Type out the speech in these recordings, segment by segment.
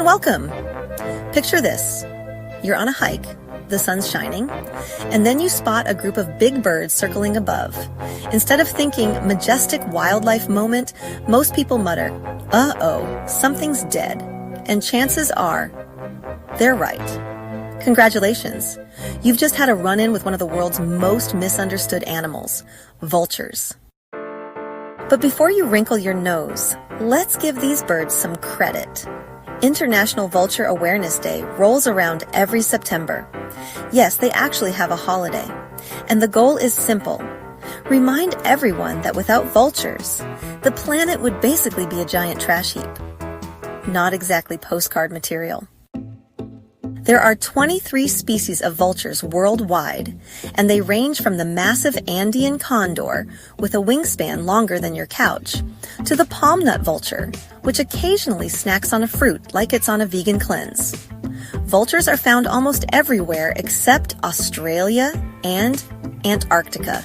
welcome! Picture this. You're on a hike, the sun's shining, and then you spot a group of big birds circling above. Instead of thinking majestic wildlife moment, most people mutter, "Uh-oh, something's dead." And chances are, they're right. Congratulations. You've just had a run-in with one of the world's most misunderstood animals, vultures. But before you wrinkle your nose, let's give these birds some credit. International Vulture Awareness Day rolls around every September. Yes, they actually have a holiday. And the goal is simple. Remind everyone that without vultures, the planet would basically be a giant trash heap. Not exactly postcard material. There are 23 species of vultures worldwide, and they range from the massive Andean condor with a wingspan longer than your couch, to the palm nut vulture, which occasionally snacks on a fruit like it's on a vegan cleanse. Vultures are found almost everywhere except Australia and Antarctica.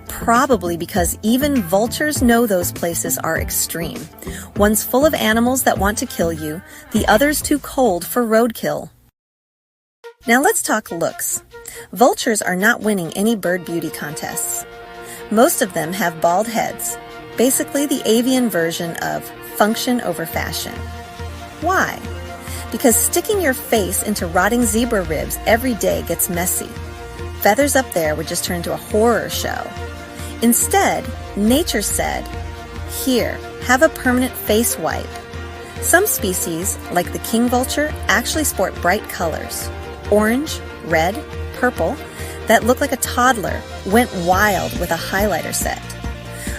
Probably because even vultures know those places are extreme. One's full of animals that want to kill you, the other's too cold for roadkill. Now let's talk looks. Vultures are not winning any bird beauty contests. Most of them have bald heads, basically the avian version of function over fashion. Why? Because sticking your face into rotting zebra ribs every day gets messy. Feathers up there would just turn into a horror show. Instead, nature said, "Here, have a permanent face wipe." Some species, like the king vulture, actually sport bright colors. Orange, red, purple, that look like a toddler went wild with a highlighter set.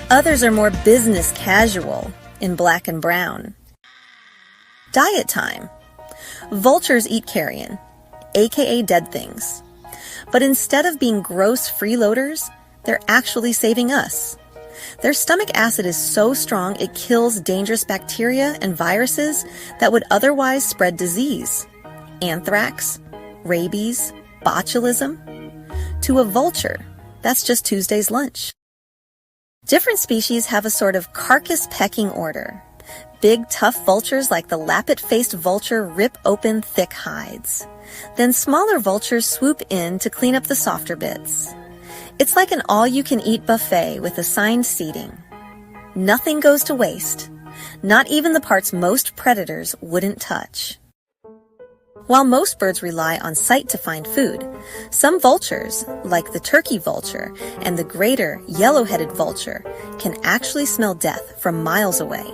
Others are more business casual in black and brown. Diet time. Vultures eat carrion, aka dead things. But instead of being gross freeloaders, they're actually saving us. Their stomach acid is so strong it kills dangerous bacteria and viruses that would otherwise spread disease. Anthrax, rabies, botulism. To a vulture, that's just Tuesday's lunch. Different species have a sort of carcass pecking order. Big, tough vultures like the lappet-faced vulture rip open thick hides. Then smaller vultures swoop in to clean up the softer bits. It's like an all-you-can-eat buffet with assigned seating. Nothing goes to waste, not even the parts most predators wouldn't touch. While most birds rely on sight to find food, some vultures, like the turkey vulture and the greater yellow-headed vulture, can actually smell death from miles away.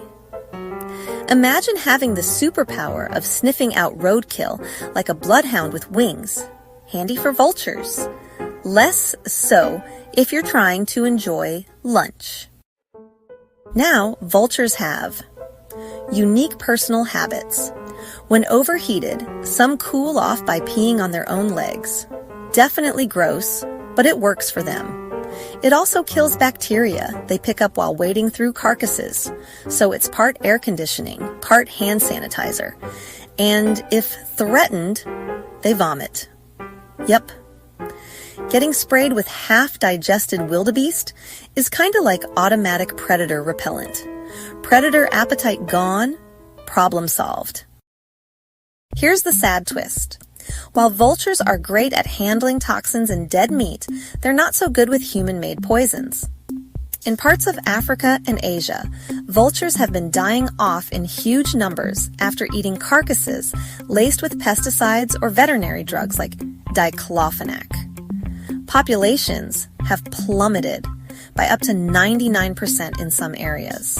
Imagine having the superpower of sniffing out roadkill like a bloodhound with wings. Handy for vultures. Less so if you're trying to enjoy lunch. Now, vultures have unique personal habits. When overheated, some cool off by peeing on their own legs. Definitely gross, but it works for them. It also kills bacteria they pick up while wading through carcasses, so it's part air conditioning, part hand sanitizer. And if threatened, they vomit. Yep. Getting sprayed with half-digested wildebeest is kinda like automatic predator repellent. Predator appetite gone, problem solved. Here's the sad twist. While vultures are great at handling toxins and dead meat, they're not so good with human-made poisons. In parts of Africa and Asia, vultures have been dying off in huge numbers after eating carcasses laced with pesticides or veterinary drugs like diclofenac. Populations have plummeted by up to 99% in some areas.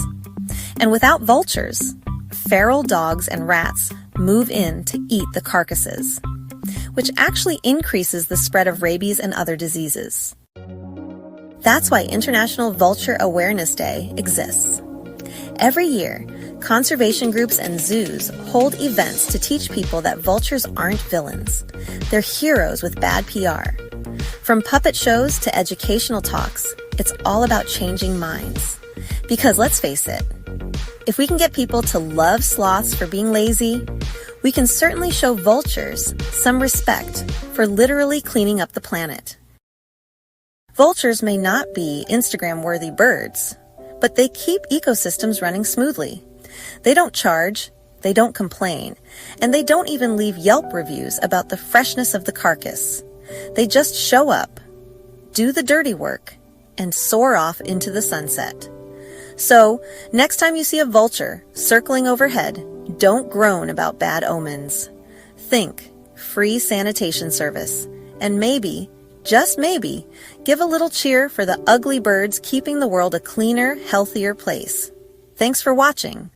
And without vultures, feral dogs and rats move in to eat the carcasses, which actually increases the spread of rabies and other diseases. That's why International Vulture Awareness Day exists. Every year, conservation groups and zoos hold events to teach people that vultures aren't villains. They're heroes with bad PR. From puppet shows to educational talks, it's all about changing minds. Because let's face it, if we can get people to love sloths for being lazy, we can certainly show vultures some respect for literally cleaning up the planet. Vultures may not be Instagram-worthy birds, but they keep ecosystems running smoothly. They don't charge, They don't complain, and they don't even leave Yelp reviews about the freshness of the carcass. They just show up, do the dirty work, and soar off into the sunset. So, next time you see a vulture circling overhead, don't groan about bad omens. Think free sanitation service, and maybe, just maybe, give a little cheer for the ugly birds keeping the world a cleaner, healthier place. Thanks for watching.